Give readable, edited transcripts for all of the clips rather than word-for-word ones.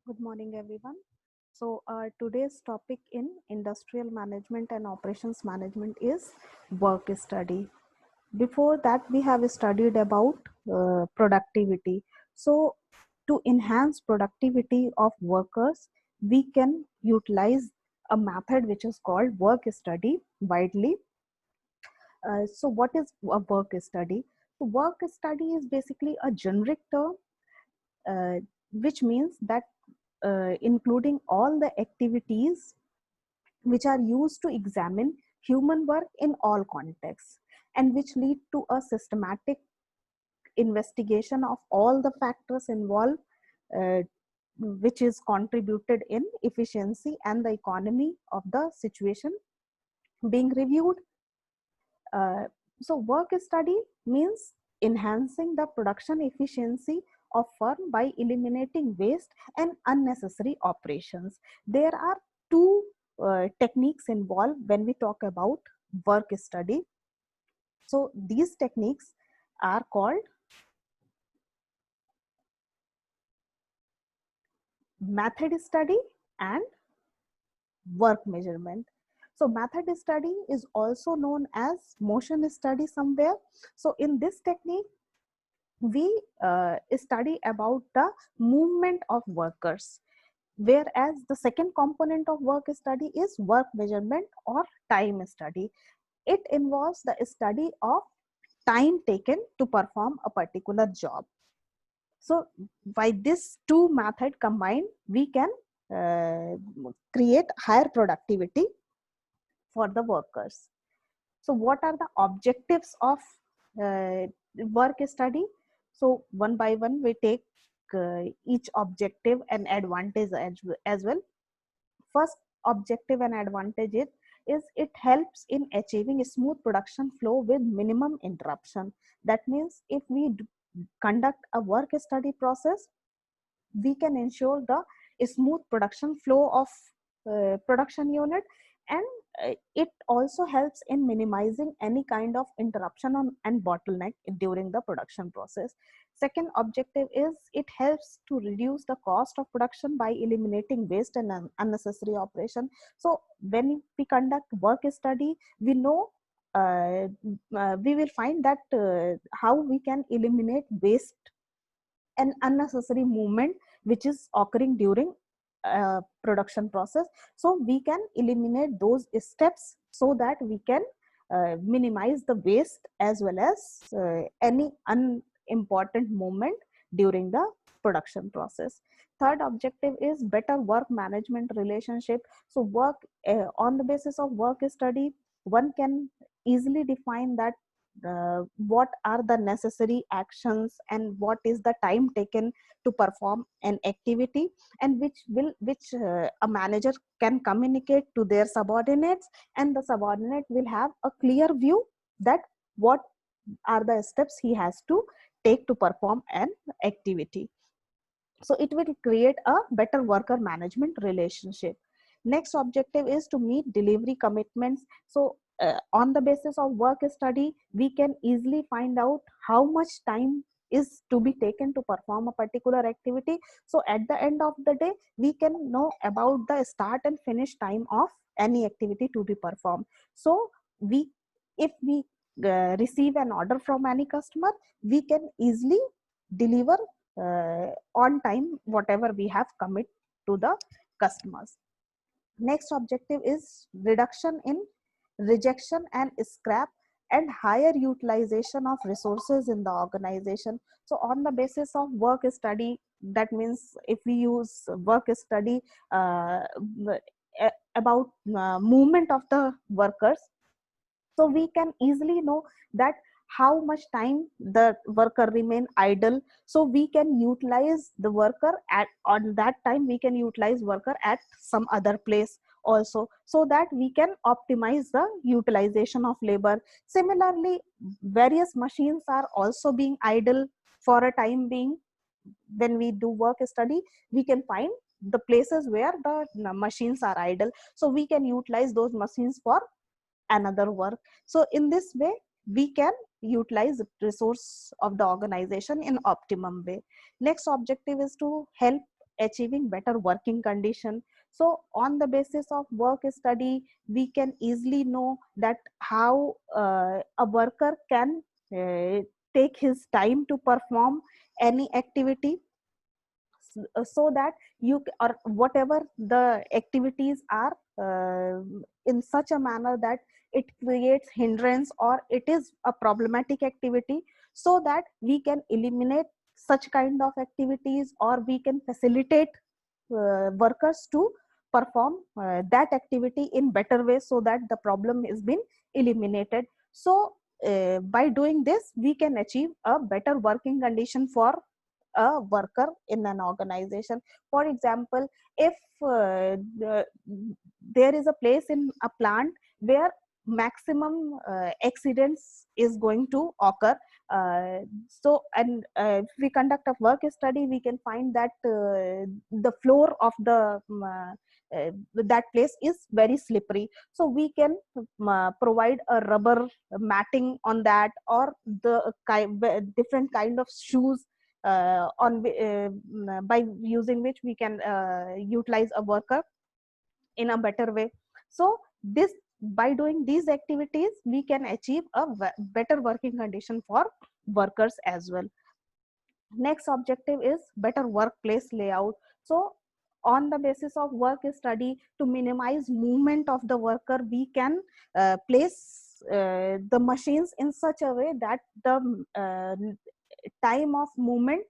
Good morning, everyone. Today's topic in industrial management and operations management is work study. Before that, we have studied about productivity. So, to enhance productivity of workers, we can utilize a method which is called work study widely. What is a work study? Work study is basically a generic term, uh, which means that including all the activities which are used to examine human work in all contexts and which lead to a systematic investigation of all the factors involved, uh, which is contributed in efficiency and the economy of the situation being reviewed. uh, Work study means enhancing the production efficiency of firm by eliminating waste and unnecessary operations. There are two techniques involved when we talk about work study. So these techniques are called method study and work measurement. So method study is also known as motion study somewhere. So in this technique, we study about the movement of workers, whereas the second component of work study is work measurement or time study. It involves the study of time taken to perform a particular job. So by this two method combined, we can uh, create higher productivity for the workers. So what are the objectives of uh, work study? So one by one we take each objective and advantage as well. First objective and advantage is it helps in achieving a smooth production flow with minimum interruption. That means if we conduct a work study process, we can ensure the smooth production flow of production unit, and it also helps in minimizing any kind of interruption and bottleneck during the production process. Second objective is it helps to reduce the cost of production by eliminating waste and unnecessary operation. So when we conduct work study, we know, we will find that how we can eliminate waste and unnecessary movement which is occurring during production process. So we can eliminate those steps so that we can minimize the waste as well as any unimportant movement during the production process. Third objective is better work management relationship. So work on the basis of work study, one can easily define that what are the necessary actions and what is the time taken to perform an activity, and which a manager can communicate to their subordinates, and the subordinate will have a clear view that what are the steps he has to take to perform an activity. So it will create a better worker management relationship. Next objective is to meet delivery commitments. So on the basis of work study, we can easily find out how much time is to be taken to perform a particular activity. So at the end of the day, we can know about the start and finish time of any activity to be performed. So we if we receive an order from any customer, we can easily deliver on time whatever we have commit to the customers. Next objective is reduction in rejection and scrap and higher utilization of resources in the organization. So on the basis of work study, that means if we use work study uh, about movement of the workers, so we can easily know that how much time the worker remain idle, so we can utilize the worker at on that time, we can utilize worker at some other place also, so that we can optimize the utilization of labor. Similarly, various machines are also being idle for a time being. When we do work study, we can find the places where the machines are idle, so we can utilize those machines for another work. So in this way, we can utilize resource of the organization in optimum way. Next objective is to help achieving better working condition. So on the basis of work study, we can easily know that how a worker can take his time to perform any activity, so that or whatever the activities are in such a manner that it creates hindrance or it is a problematic activity, so that we can eliminate such kind of activities, or we can facilitate workers to perform that activity in better way, so that the problem has been eliminated. So by doing this, we can achieve a better working condition for a worker in an organization. For example, if there is a place in a plant where maximum accidents is going to occur, if we conduct a work study, we can find that the floor of the that place is very slippery, so we can provide a rubber matting on that, or the different kind of shoes by using which we can utilize a worker in a better way. So this, by doing these activities, we can achieve a better working condition for workers as well. Next objective is better workplace layout. So on the basis of work study, to minimize movement of the worker, we can place the machines in such a way that the time of movement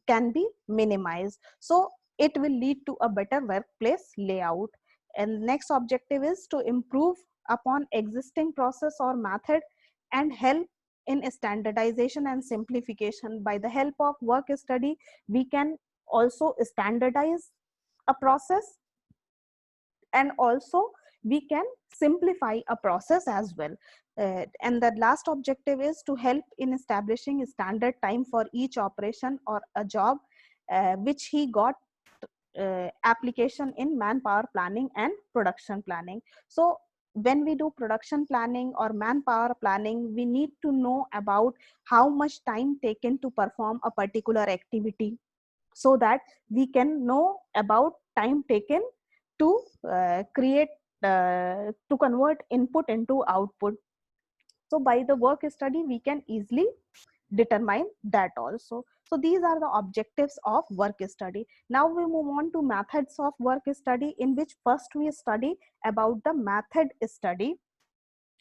can be minimized. So it will lead to a better workplace layout. And next objective is to improve upon existing process or method and help in standardization and simplification. By the help of work study, we can also standardize a process, and also we can simplify a process as well. And the last objective is to help in establishing a standard time for each operation or a job, which he got application in manpower planning and production planning. So when we do production planning or manpower planning, we need to know about how much time taken to perform a particular activity, so that we can know about time taken to create to convert input into output. So by the work study, we can easily determine that also. So these are the objectives of work study. Now we move on to methods of work study, in which first we study about the method study.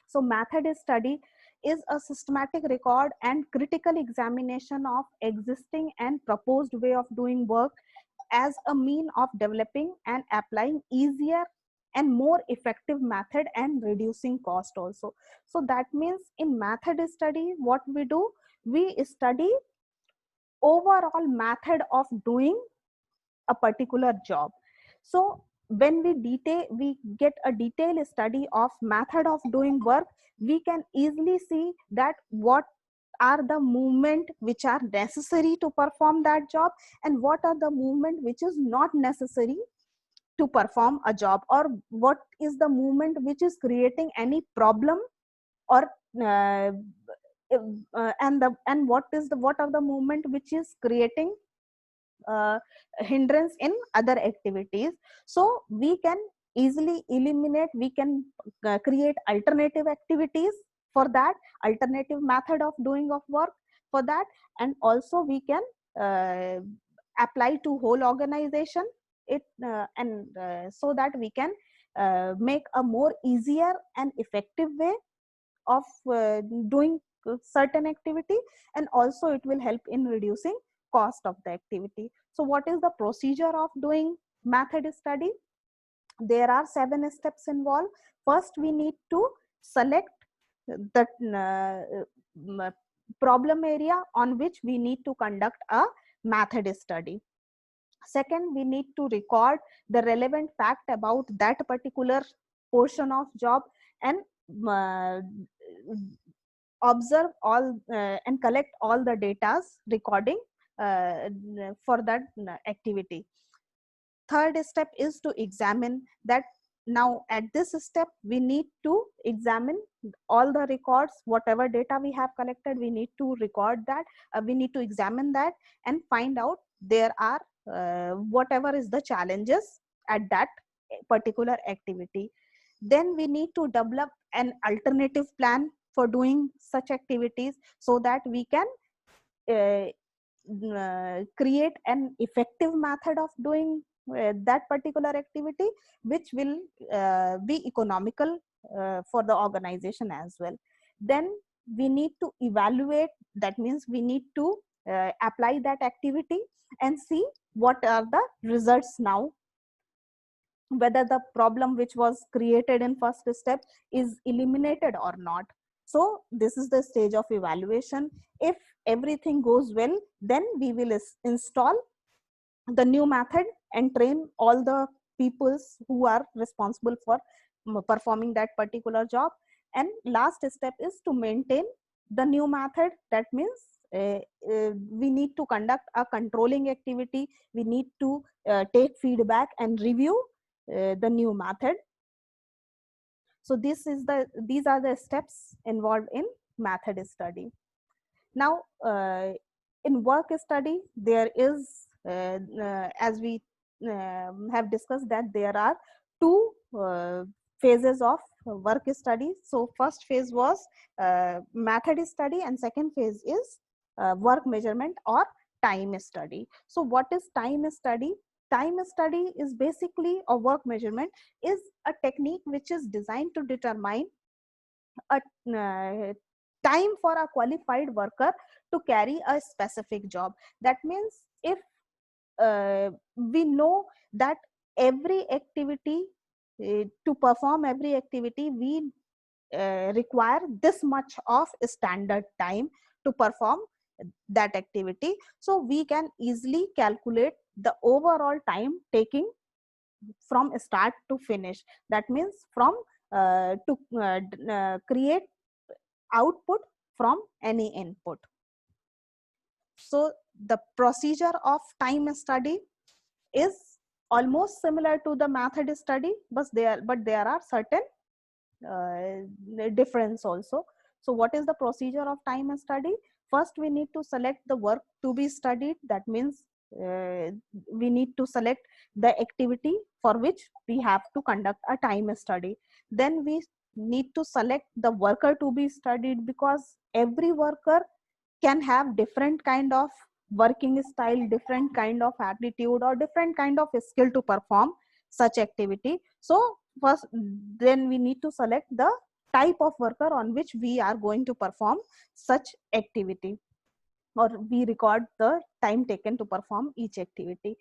So method study is a systematic record and critical examination of existing and proposed way of doing work as a mean of developing and applying easier and more effective method and reducing cost also. So that means in method study, what we do, we study overall method of doing a particular job. So when we get a detailed study of method of doing work, we can easily see that what are the movement which are necessary to perform that job, and what are the movement which is not necessary to perform a job, or what is the movement which is creating any problem, or uh, what are the movement which is creating uh, hindrance in other activities. So we can easily eliminate, we can create alternative activities for that, alternative method of doing of work for that, and also we can uh, apply to whole organization it and so that we can make a more easier and effective way of doing certain activity, and also it will help in reducing cost of the activity. So what is the procedure of doing method study? There are 7 steps involved. First, we need to select the problem area on which we need to conduct a method study. Second, we need to record the relevant fact about that particular portion of job, and uh, observe all and collect all the data recording for that activity. Third step is to examine that. Now at this step, we need to examine all the records, whatever data we have collected, we need to record that, we need to examine that and find out there are whatever is the challenges at that particular activity. Then we need to develop an alternative plan for doing such activities so that we can create an effective method of doing that particular activity, which will be economical for the organization as well. Then we need to evaluate, that means we need to apply that activity and see what are the results now, whether the problem which was created in first step is eliminated or not. So this is the stage of evaluation. If everything goes well, then we will install the new method and train all the peoples who are responsible for performing that particular job. And last step is to maintain the new method. That means we need to conduct a controlling activity. We need to take feedback and review the new method. So these are the steps involved in method study. Now, in work study, there is, as we have discussed, that there are two phases of work study. So first phase was method study, and second phase is work measurement or time study. So what is time study? Time study is basically, or work measurement is a technique which is designed to determine a time for a qualified worker to carry a specific job. That means if we know that every activity, to perform every activity, we require this much of standard time to perform that activity. So we can easily calculate the overall time taking from start to finish. That means from to create output from any input. So the procedure of time study is almost similar to the method study, but there are certain difference also. So what is the procedure of time study? First, we need to select the work to be studied. That means we need to select the activity for which we have to conduct a time study. Then we need to select the worker to be studied, because every worker can have different kind of working style, different kind of attitude, or different kind of skill to perform such activity. So first, then we need to select the type of worker on which we are going to perform such activity, or we record the time taken to perform each activity.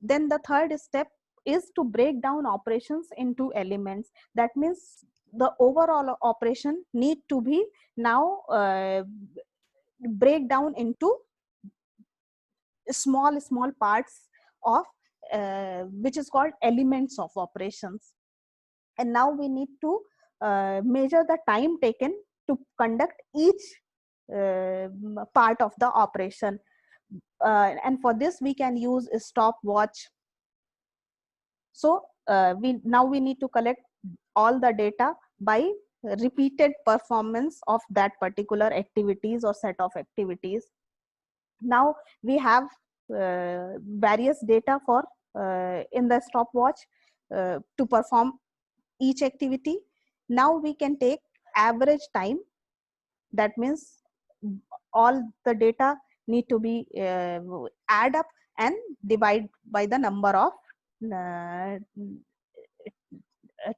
Then the third step is to break down operations into elements. That means the overall operation need to be now break down into small parts of which is called elements of operations. And now we need to measure the time taken to conduct each part of the operation, and for this we can use a stopwatch. So we need to collect all the data by repeated performance of that particular activities or set of activities. Now we have various data for in the stopwatch to perform each activity. Now we can take average time. That means all the data need to be add up and divide by the number of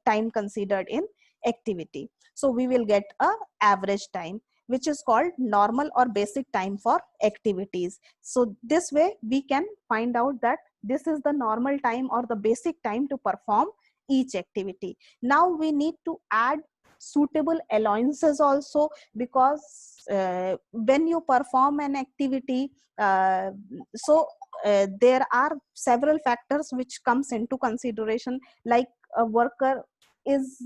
time considered in activity. So we will get a average time, which is called normal or basic time for activities. So this way we can find out that this is the normal time or the basic time to perform each activity. Now we need to add suitable allowances also, because when you perform an activity, there are several factors which comes into consideration, like a worker is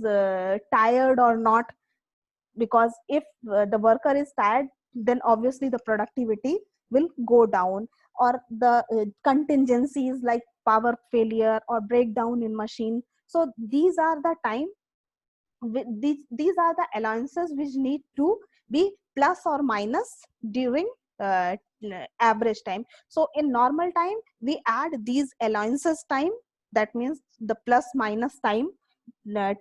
tired or not. Because if the worker is tired, then obviously the productivity will go down. Or the contingencies like power failure or breakdown in machine. So these are the time, these are the allowances which need to be plus or minus during average time. So in normal time, we add these allowances time, that means the plus minus time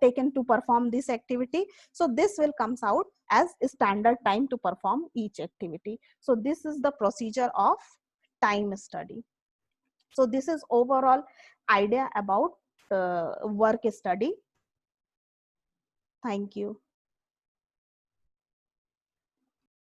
taken to perform this activity. So this will comes out as standard time to perform each activity. So this is the procedure of time study. So this is overall idea about work study. Thank you.